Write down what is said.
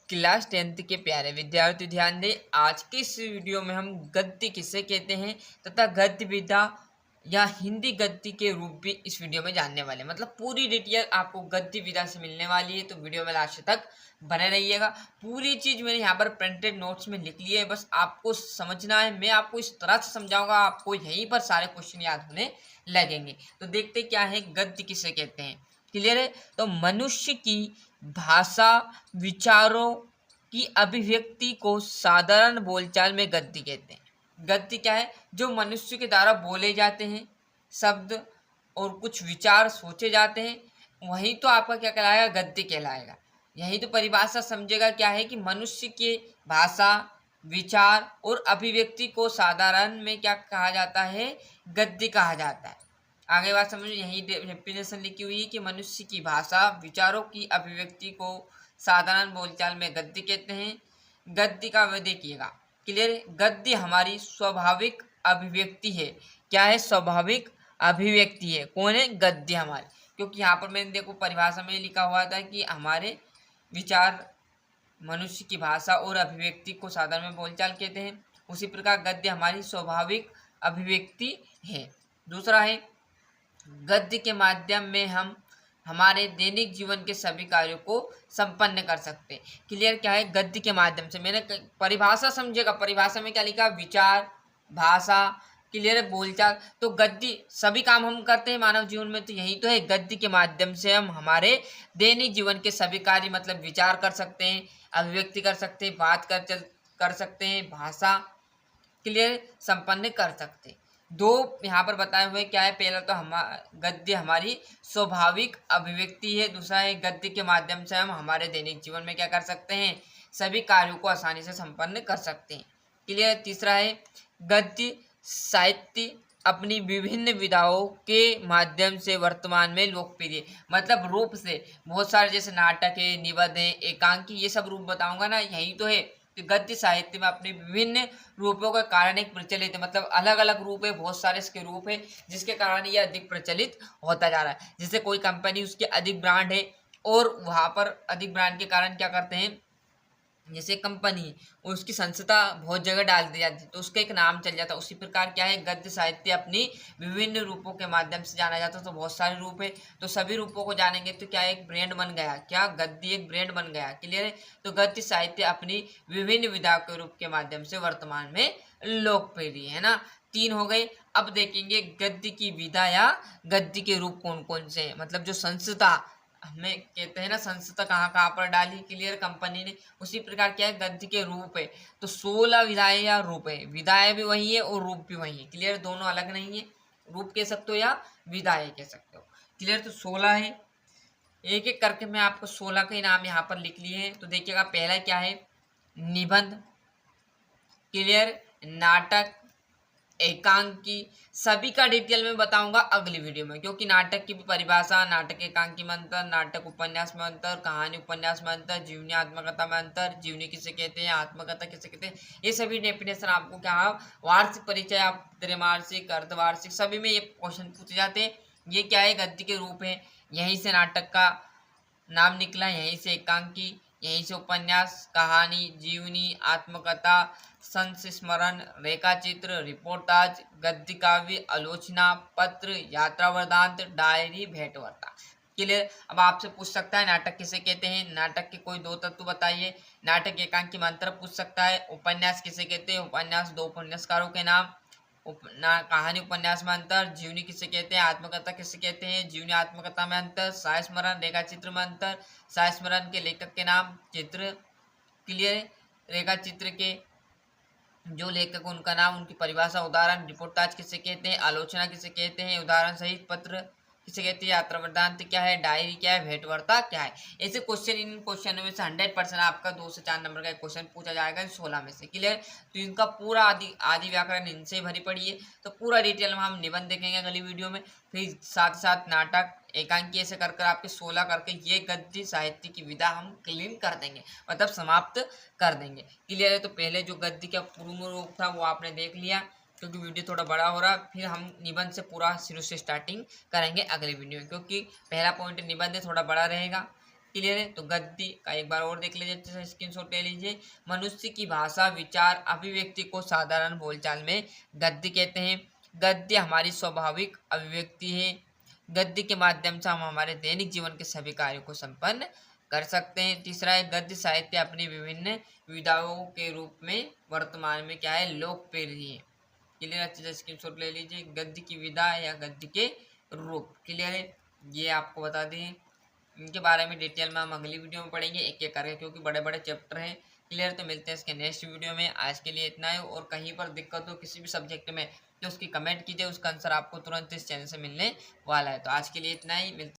Class 10th के प्यारे विद्यार्थी ध्यान दें। आज के इस वीडियो में हम गद्य किसे कहते हैं तथा गद्य विधा या हिंदी गद्य के रूप भी इस वीडियो में जानने वाले हैं। मतलब पूरी डिटेल आपको गद्य विधा से मिलने वाली है, तो वीडियो में लास्ट तक बने रहिएगा। पूरी चीज मैंने यहाँ पर प्रिंटेड नोट्स में लिख ली है, बस आपको समझना है। मैं आपको इस तरह से समझाऊंगा, आपको यहीं पर सारे क्वेश्चन याद होने लगेंगे। तो देखते क्या है गद्य किसे कहते हैं। क्लियर है? तो मनुष्य की भाषा, विचारों की अभिव्यक्ति को साधारण बोलचाल में गद्य कहते हैं। गद्य क्या है? जो मनुष्य के द्वारा बोले जाते हैं शब्द और कुछ विचार सोचे जाते हैं, वही तो आपका क्या कहलाएगा? गद्य कहलाएगा। यही तो परिभाषा समझेगा क्या है कि मनुष्य के भाषा, विचार और अभिव्यक्ति को साधारण में क्या कहा जाता है? गद्य कहा जाता है। आगे बात समझो, यही डेफिनेशन लिखी हुई है कि मनुष्य की भाषा, विचारों की अभिव्यक्ति को साधारण बोलचाल में गद्य कहते हैं। गद्य का वे देखिएगा। क्लियर? गद्य हमारी स्वाभाविक अभिव्यक्ति है। क्या है? स्वाभाविक अभिव्यक्ति है। कौन है? गद्य हमारी। क्योंकि यहाँ पर मैंने देखो परिभाषा में लिखा हुआ था कि हमारे विचार, मनुष्य की भाषा और अभिव्यक्ति को साधारण में बोलचाल कहते हैं। उसी प्रकार गद्य हमारी स्वाभाविक अभिव्यक्ति है। दूसरा है गद्य के माध्यम में हम हमारे दैनिक जीवन के सभी कार्यों को संपन्न कर सकते हैं। क्लियर? क्या है? गद्य के माध्यम से। मैंने परिभाषा समझेगा, परिभाषा में क्या लिखा? विचार, भाषा, क्लियर है, बोलचाल। तो गद्य सभी काम हम करते हैं मानव जीवन में, तो यही तो है। गद्य के माध्यम से हम हमारे दैनिक जीवन के सभी कार्य मतलब विचार कर सकते हैं, अभिव्यक्ति कर सकते हैं, बात कर सकते हैं, भाषा क्लियर संपन्न कर सकते हैं। दो यहाँ पर बताए हुए क्या है? पहला तो गद्य हमारी स्वाभाविक अभिव्यक्ति है। दूसरा है गद्य के माध्यम से हम हमारे दैनिक जीवन में क्या कर सकते हैं? सभी कार्यों को आसानी से संपन्न कर सकते हैं। क्लियर? तीसरा है गद्य साहित्य अपनी विभिन्न विधाओं के माध्यम से वर्तमान में लोकप्रिय, मतलब रूप से बहुत सारे, जैसे नाटक है, निबंध है, एकांकी, ये सब रूप बताऊंगा ना, यही तो है। गद्य साहित्य में अपने विभिन्न रूपों के कारण एक प्रचलित है, मतलब अलग अलग रूप है, बहुत सारे इसके रूप है, जिसके कारण ये अधिक प्रचलित होता जा रहा है। जैसे कोई कंपनी, उसके अधिक ब्रांड है और वहां पर अधिक ब्रांड के कारण क्या करते हैं, जैसे कंपनी उसकी संस्था बहुत जगह डाल दी जाती है तो उसका एक नाम चल जाता है। उसी प्रकार क्या है गद्य साहित्य अपनी विभिन्न रूपों के माध्यम से जाना जाता है। तो बहुत सारे रूप है, तो सभी रूपों को जानेंगे तो क्या एक ब्रांड बन गया। क्या? गद्य एक ब्रांड बन गया। क्लियर है? तो गद्य साहित्य अपनी विभिन्न विधाओं के रूप के माध्यम से वर्तमान में लोकप्रिय है ना। 3 हो गए। अब देखेंगे गद्य की विधा या गद्य के रूप कौन कौन से हैं। मतलब जो संस्था हमें कहते हैं ना, संस्था कहाँ कहाँ पर डाली, क्लियर, कंपनी ने। उसी प्रकार क्या है गद्य के रूप है, तो 16 विधाएं या रूप है। विधाएं भी वही है और रूप भी वही है। क्लियर? दोनों अलग नहीं है, रूप कह सकते हो या विधाएं कह सकते हो। क्लियर? तो 16 है। एक एक करके मैं आपको 16 के नाम यहाँ पर लिख लिए हैं। तो देखिएगा पहला क्या है? निबंध, क्लियर, नाटक, एकांकी। सभी का डिटेल में बताऊंगा अगली वीडियो में, क्योंकि नाटक की भी परिभाषा, नाटक एकांकी में अंतर, नाटक उपन्यास में अंतर, कहानी उपन्यास में अंतर, जीवनी आत्मकथा में अंतर, जीवनी किसे कहते हैं, आत्मकथा किसे कहते हैं, ये सभी डेफिनेशन आपको क्या, वार्षिक परिचय, आप त्रैमासिक, अर्धवार्षिक, सभी में ये क्वेश्चन पूछे जाते हैं। ये क्या है? गद्य के रूप है। यहीं से नाटक का नाम निकला, यहीं से एकांकी, यहीं से उपन्यास, कहानी, जीवनी, आत्मकथा, संस्मरण, रेखाचित्र, रिपोर्टाज, गद्य काव्य, आलोचना, पत्र, यात्रा वृत्तांत, डायरी, भेंटवार्ता। क्लियर? अब आपसे पूछ सकता है नाटक किसे कहते हैं, नाटक के कोई 2 तत्व बताइए। नाटक एकांकी में अंतर पूछ सकता है। उपन्यास किसे कहते हैं, उपन्यास 2 उपन्यासकारों के नाम। कहानी उपन्यास में अंतर, जीवनी किसे कहते हैं, आत्मकथा किसे कहते हैं, जीवनी आत्मकथा में अंतर, सायस्मरण, रेखा चित्र में अंतर, सायस्मरण के लेखक के नाम, चित्र, क्लियर, रेखा चित्र के जो लेखक उनका नाम, उनकी परिभाषा, उदाहरण, रिपोर्टाज किसे कहते हैं, आलोचना किसे कहते हैं, उदाहरण सहित पत्र किसे कहते हैं, यात्रा वृत्तांत क्या है, डायरी क्या है, भेंटवार्ता क्या है। ऐसे क्वेश्चन, इन क्वेश्चनों में से 100% आपका 2 से 4 नंबर का एक क्वेश्चन पूछा जाएगा 16 में से। क्लियर? तो इनका पूरा आदि व्याकरण इनसे भरी पड़ी है। तो पूरा डिटेल में हम निबंध देखेंगे अगली वीडियो में, फिर साथ साथ नाटक, एकांकी, ऐसे कर आपके 16 करके ये गद्य साहित्य की विधा हम क्लीन कर देंगे, मतलब समाप्त कर देंगे। क्लियर है? तो पहले जो गद्य का पूर्व रूप था वो आपने देख लिया, क्योंकि वीडियो थोड़ा बड़ा हो रहा है। फिर हम निबंध से पूरा शुरू से स्टार्टिंग करेंगे अगले वीडियो में, क्योंकि पहला पॉइंट निबंध थोड़ा बड़ा रहेगा। क्लियर है। तो गद्य का एक बार और देख लीजिए, स्क्रीनशॉट ले लीजिए। मनुष्य की भाषा, विचार, अभिव्यक्ति को साधारण बोलचाल में गद्य कहते हैं। गद्य हमारी स्वाभाविक अभिव्यक्ति है। गद्य के माध्यम से हम हमारे दैनिक जीवन के सभी कार्यों को संपन्न कर सकते हैं। तीसरा है, गद्य साहित्य अपनी विभिन्न विधाओं के रूप में वर्तमान में क्या है, लोकप्रिय है। क्लियर, अच्छे से स्क्रीनशॉट ले लीजिए। गद्य की विधा या गद्य के रूप, क्लियर है, ये आपको बता दें। इनके बारे में डिटेल में हम अगली वीडियो में पढ़ेंगे एक एक करके, क्योंकि बड़े बड़े चैप्टर हैं। क्लियर, तो मिलते हैं इसके नेक्स्ट वीडियो में। आज के लिए इतना है, और कहीं पर दिक्कत हो किसी भी सब्जेक्ट में तो उसकी कमेंट कीजिए, उसका आंसर आपको तुरंत इस चैनल से मिलने वाला है। तो आज के लिए इतना ही, मिलते